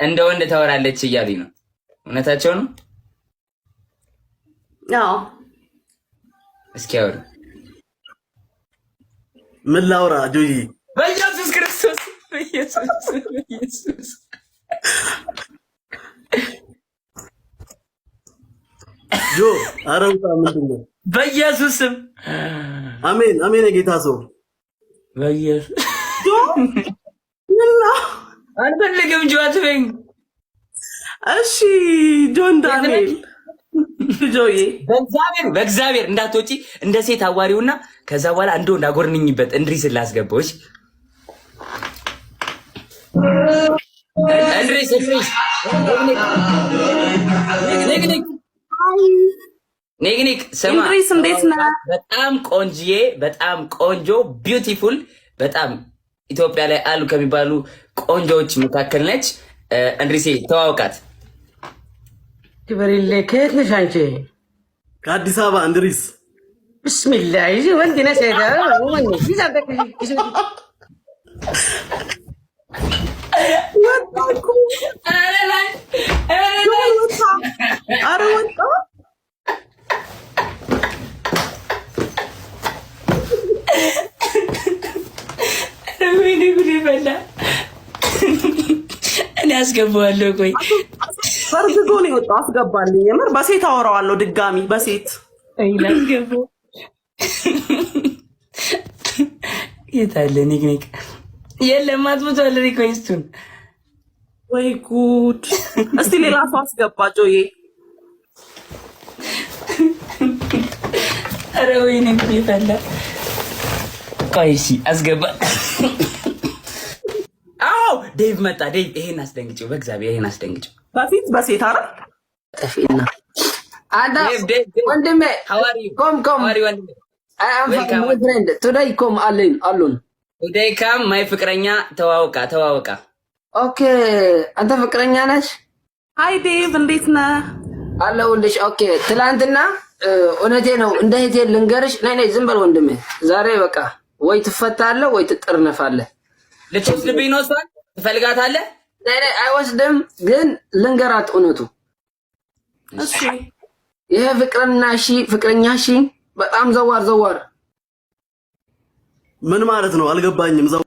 እንደ ወንድ ታወራለች እያሉኝ ነው። እውነታቸው ነው? አዎ። እስኪ አውሩ። ምን ላውራ ጆይ? በኢየሱስ ክርስቶስ በኢየሱስ ጆ አረውታ ምንድን ነው? በኢየሱስም አሜን አሜን። የጌታ ሰው በኢየሱስ ጆ አልፈልግም ጆ አትበይኝ። እሺ ጆን ዳንኤል ጆዬ በእግዚአብሔር እንዳትወጪ እንደ ሴት አዋሪውና ከዛ በኋላ አንዱ እንዳጎርንኝበት እንድሪስ ላስገባዎች እንድሪስ ኔግኒክ ስማ፣ እንድሪስ እንዴት ነህ? በጣም ቆንጆዬ፣ በጣም ቆንጆ ቢዩቲፉል፣ በጣም ኢትዮጵያ ላይ አሉ ከሚባሉ ቆንጆዎች መካከል ነች። እንድሪሴ ተዋውቃት። ክብርሌ ከየት ነሽ አንቺ? ከአዲስ አበባ እንድሪስ። ብስሚላህ ይዚ ወንድ ነሽ ሄዳ ወንድ ይዛ ወጣኩ። ኧረ ወጣ ወይኔ ጉዴ ፈላ። እኔ አስገባዋለሁ። ቆይ ፈርግጎ ነው የወጣው። አስገባልኝ። የምር በሴት አወራዋለሁ ድጋሚ በሴት ላስገባው። የት አለ ኒክኒክ? የለም አጥፍቷል ሪኩዌስቱን። ወይ ጉድ! እስቲ ሌላ ሰው አስገባ ጆዬ። ኧረ ወይኔ ጉዴ ፈላ። ቆይ እሺ አስገባ። አዎ ዴቭ መጣ። ዴቭ ይሄን አስደንግጭው፣ በእግዚአብሔር ይሄን አስደንግጭው። በፊት በሴት አረ ጠፊና አዳ ወንድሜ ኮም ወንድሜ አይ አም ማይ ፍሬንድ ቱዴይ ኮም አሉን ቱዴይ ካም ማይ ፍቅረኛ ተዋወቃ። ኦኬ አንተ ፍቅረኛ ነሽ? ሃይ ዴቭ እንዴት ነህ? አለሁልሽ። ኦኬ ትላንትና እውነቴ ነው እንደ እህቴ ልንገርሽ። ነይ ዝም በል ወንድሜ። ዛሬ በቃ ወይ ትፈታለህ ወይ ትጠርነፋለህ። ልትወስድብኝ ነው? እሷን ትፈልጋታለህ? ነይ አይወስድም፣ ግን ልንገራት እውነቱ። እሺ ይሄ ፍቅረኛ በጣም ዘዋር ምን ማለት ነው? አልገባኝም።